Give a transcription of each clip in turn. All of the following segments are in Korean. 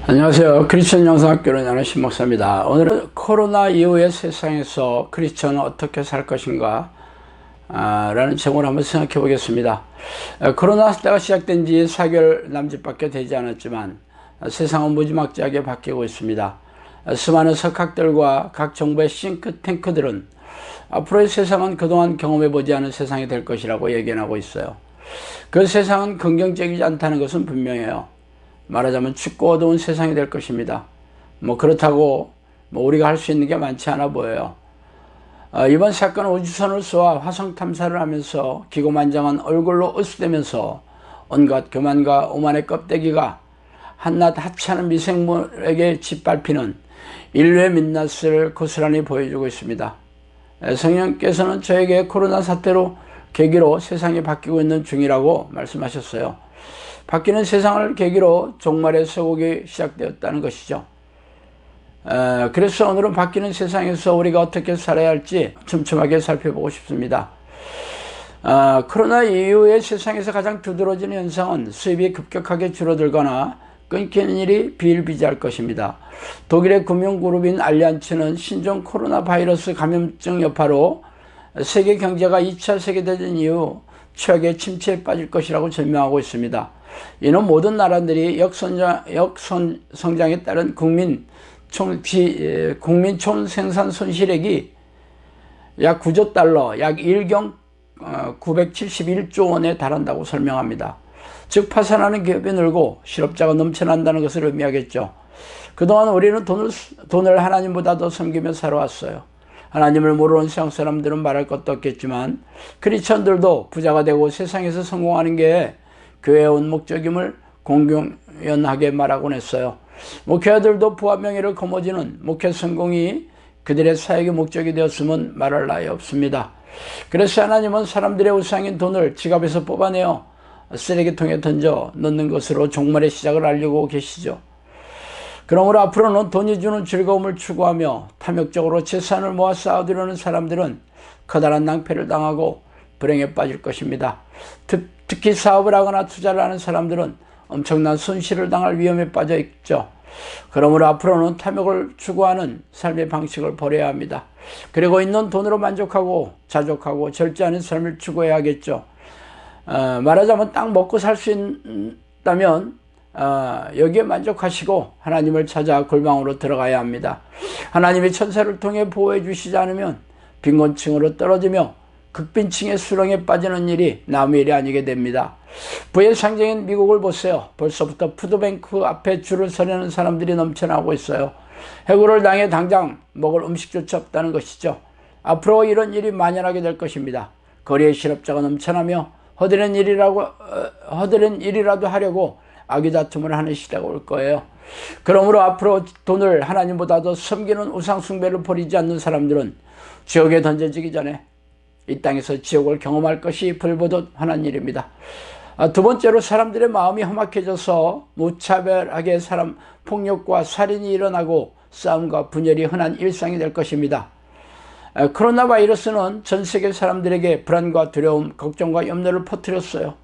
안녕하세요. 크리스천 영성학교를 여는 신목사입니다. 오늘은 코로나 이후의 세상에서 크리스천은 어떻게 살 것인가 라는 제목을 한번 생각해 보겠습니다. 코로나 때가 시작된 지 4개월 남짓밖에 되지 않았지만 세상은 무지막지하게 바뀌고 있습니다. 수많은 석학들과 각 정부의 싱크탱크들은 앞으로의 세상은 그동안 경험해 보지 않은 세상이 될 것이라고 예견하고 있어요. 그 세상은 긍정적이지 않다는 것은 분명해요. 말하자면 춥고 어두운 세상이 될 것입니다. 그렇다고 우리가 할 수 있는 게 많지 않아 보여요. 이번 사건은 우주선을 쏘아 화성 탐사를 하면서 기고만장한 얼굴로 으스대면서 온갖 교만과 오만의 껍데기가 한낱 하찮은 미생물에게 짓밟히는 인류의 민낯을 고스란히 보여주고 있습니다. 성령께서는 저에게 코로나 사태로 계기로 세상이 바뀌고 있는 중이라고 말씀하셨어요. 바뀌는 세상을 계기로 종말의 서곡이 시작되었다는 것이죠. 그래서 오늘은 바뀌는 세상에서 우리가 어떻게 살아야 할지 촘촘하게 살펴보고 싶습니다. 코로나 이후의 세상에서 가장 두드러지는 현상은 수입이 급격하게 줄어들거나 끊기는 일이 비일비재할 것입니다. 독일의 금융그룹인 알리안츠는 신종 코로나 바이러스 감염증 여파로 세계 경제가 2차 세계대전 이후 최악의 침체에 빠질 것이라고 전망하고 있습니다. 이는 모든 나라들이 역성장에 따른 국민 총생산 손실액이 약 9조 달러, 약 1경 971조 원에 달한다고 설명합니다. 즉 파산하는 기업이 늘고 실업자가 넘쳐난다는 것을 의미하겠죠. 그동안 우리는 돈을 하나님보다 더 섬기며 살아왔어요. 하나님을 모르는 세상 사람들은 말할 것도 없겠지만 크리스천들도 부자가 되고 세상에서 성공하는 게 교회에 온 목적임을 공공연하게 말하곤 했어요. 목회자들도 부와 명예를 거머쥐는 목회 성공이 그들의 사역의 목적이 되었으면 말할 나위 없습니다. 그래서 하나님은 사람들의 우상인 돈을 지갑에서 뽑아내어 쓰레기통에 던져 넣는 것으로 종말의 시작을 알리고 계시죠. 그러므로 앞으로는 돈이 주는 즐거움을 추구하며 탐욕적으로 재산을 모아 쌓아두려는 사람들은 커다란 낭패를 당하고 불행에 빠질 것입니다. 특히 사업을 하거나 투자를 하는 사람들은 엄청난 손실을 당할 위험에 빠져 있죠. 그러므로 앞으로는 탐욕을 추구하는 삶의 방식을 버려야 합니다. 그리고 있는 돈으로 만족하고 자족하고 절제하는 삶을 추구해야겠죠. 말하자면 딱 먹고 살 수 있다면 여기에 만족하시고 하나님을 찾아 골방으로 들어가야 합니다. 하나님이 천사를 통해 보호해 주시지 않으면 빈곤층으로 떨어지며 극빈층의 수렁에 빠지는 일이 남의 일이 아니게 됩니다. 부의 상징인 미국을 보세요. 벌써부터 푸드뱅크 앞에 줄을 서려는 사람들이 넘쳐나고 있어요. 해고를 당해 당장 먹을 음식조차 없다는 것이죠. 앞으로 이런 일이 만연하게 될 것입니다. 거리에 실업자가 넘쳐나며 허드렛 일이라도 하려고 아기다툼을 하는 시대가 올 거예요. 그러므로 앞으로 돈을 하나님보다 더 섬기는 우상숭배를 버리지 않는 사람들은 지옥에 던져지기 전에 이 땅에서 지옥을 경험할 것이 불보듯 환한 일입니다. 두 번째로 사람들의 마음이 험악해져서 무차별하게 사람 폭력과 살인이 일어나고 싸움과 분열이 흔한 일상이 될 것입니다. 코로나 바이러스는 전 세계 사람들에게 불안과 두려움, 걱정과 염려를 퍼뜨렸어요.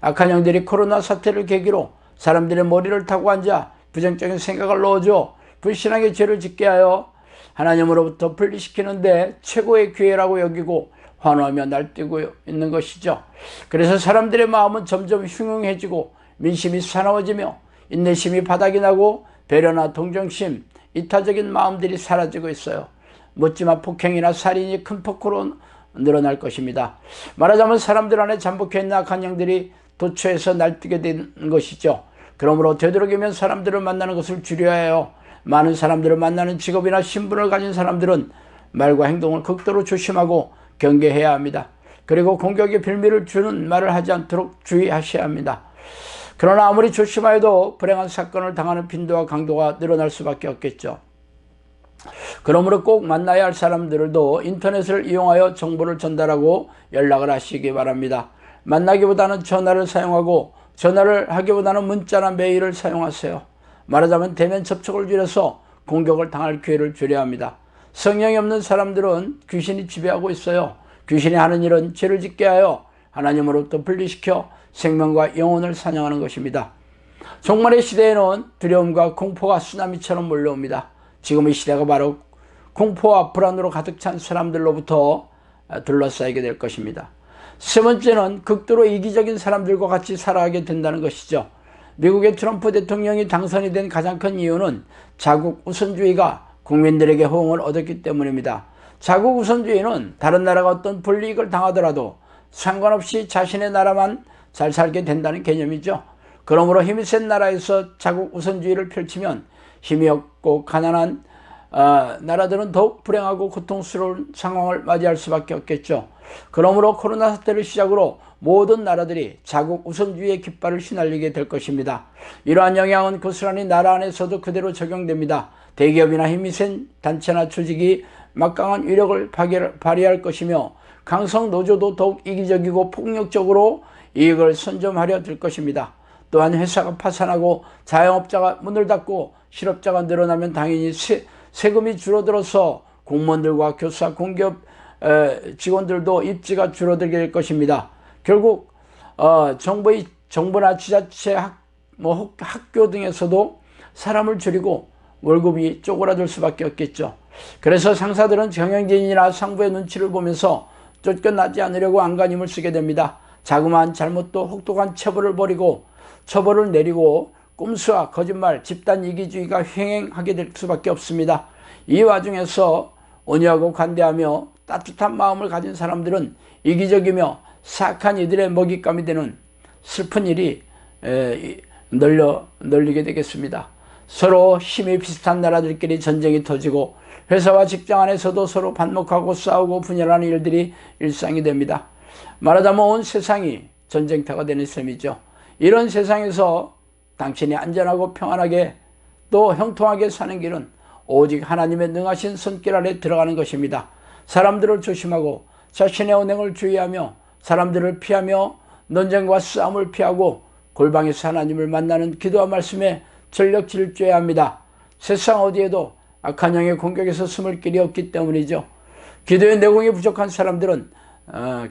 악한 영들이 코로나 사태를 계기로 사람들의 머리를 타고 앉아 부정적인 생각을 넣어줘 불신하게 죄를 짓게 하여 하나님으로부터 분리시키는데 최고의 기회라고 여기고 환호하며 날뛰고 있는 것이죠. 그래서 사람들의 마음은 점점 흉흉해지고 민심이 사나워지며 인내심이 바닥이 나고 배려나 동정심, 이타적인 마음들이 사라지고 있어요. 묻지마 폭행이나 살인이 큰 폭으로 늘어날 것입니다. 말하자면 사람들 안에 잠복해 있는 악한 영들이 도처에서 날뛰게 된 것이죠. 그러므로 되도록이면 사람들을 만나는 것을 줄여야 해요. 많은 사람들을 만나는 직업이나 신분을 가진 사람들은 말과 행동을 극도로 조심하고 경계해야 합니다. 그리고 공격의 빌미를 주는 말을 하지 않도록 주의하셔야 합니다. 그러나 아무리 조심하여도 불행한 사건을 당하는 빈도와 강도가 늘어날 수밖에 없겠죠. 그러므로 꼭 만나야 할 사람들도 인터넷을 이용하여 정보를 전달하고 연락을 하시기 바랍니다. 만나기보다는 전화를 사용하고 전화를 하기보다는 문자나 메일을 사용하세요. 말하자면 대면 접촉을 줄여서 공격을 당할 기회를 줄여야 합니다. 성령이 없는 사람들은 귀신이 지배하고 있어요. 귀신이 하는 일은 죄를 짓게 하여 하나님으로부터 분리시켜 생명과 영혼을 사냥하는 것입니다. 종말의 시대에는 두려움과 공포가 쓰나미처럼 몰려옵니다. 지금의 시대가 바로 공포와 불안으로 가득 찬 사람들로부터 둘러싸이게 될 것입니다. 세 번째는 극도로 이기적인 사람들과 같이 살아가게 된다는 것이죠. 미국의 트럼프 대통령이 당선이 된 가장 큰 이유는 자국 우선주의가 국민들에게 호응을 얻었기 때문입니다. 자국 우선주의는 다른 나라가 어떤 불이익을 당하더라도 상관없이 자신의 나라만 잘 살게 된다는 개념이죠. 그러므로 힘이 센 나라에서 자국 우선주의를 펼치면 힘이 없고 가난한 나라들은 더욱 불행하고 고통스러운 상황을 맞이할 수밖에 없겠죠. 그러므로 코로나 사태를 시작으로 모든 나라들이 자국 우선주의의 깃발을 휘날리게 될 것입니다. 이러한 영향은 고스란히 나라 안에서도 그대로 적용됩니다. 대기업이나 힘이 센 단체나 조직이 막강한 위력을 발휘할 것이며 강성 노조도 더욱 이기적이고 폭력적으로 이익을 선점하려 들 것입니다. 또한 회사가 파산하고 자영업자가 문을 닫고 실업자가 늘어나면 당연히 세금이 줄어들어서 공무원들과 교사, 공기업 직원들도 입지가 줄어들게 될 것입니다. 결국 정부나 지자체, 학교 등에서도 사람을 줄이고 월급이 쪼그라들 수밖에 없겠죠. 그래서 상사들은 경영진이나 상부의 눈치를 보면서 쫓겨나지 않으려고 안간힘을 쓰게 됩니다. 자그마한 잘못도 혹독한 처벌을 내리고 꼼수와 거짓말, 집단 이기주의가 횡행하게 될 수밖에 없습니다. 이 와중에서 온유하고 관대하며 따뜻한 마음을 가진 사람들은 이기적이며 사악한 이들의 먹잇감이 되는 슬픈 일이 널리게 되겠습니다. 서로 힘이 비슷한 나라들끼리 전쟁이 터지고 회사와 직장 안에서도 서로 반목하고 싸우고 분열하는 일들이 일상이 됩니다. 말하자면 온 세상이 전쟁터가 되는 셈이죠. 이런 세상에서 당신이 안전하고 평안하게 또 형통하게 사는 길은 오직 하나님의 능하신 손길 아래 들어가는 것입니다. 사람들을 조심하고 자신의 언행을 주의하며 사람들을 피하며 논쟁과 싸움을 피하고 골방에서 하나님을 만나는 기도와 말씀에 전력 질주해야 합니다. 세상 어디에도 악한 영의 공격에서 숨을 길이 없기 때문이죠. 기도의 내공이 부족한 사람들은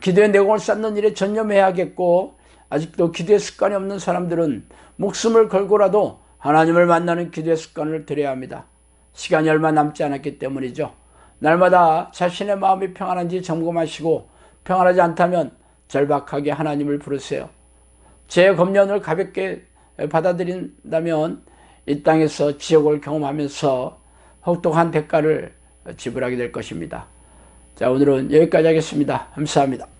기도의 내공을 쌓는 일에 전념해야겠고, 아직도 기도의 습관이 없는 사람들은 목숨을 걸고라도 하나님을 만나는 기도의 습관을 들여야 합니다. 시간이 얼마 남지 않았기 때문이죠. 날마다 자신의 마음이 평안한지 점검하시고 평안하지 않다면 절박하게 하나님을 부르세요. 제 검련을 가볍게 받아들인다면 이 땅에서 지옥을 경험하면서 혹독한 대가를 지불하게 될 것입니다. 자, 오늘은 여기까지 하겠습니다. 감사합니다.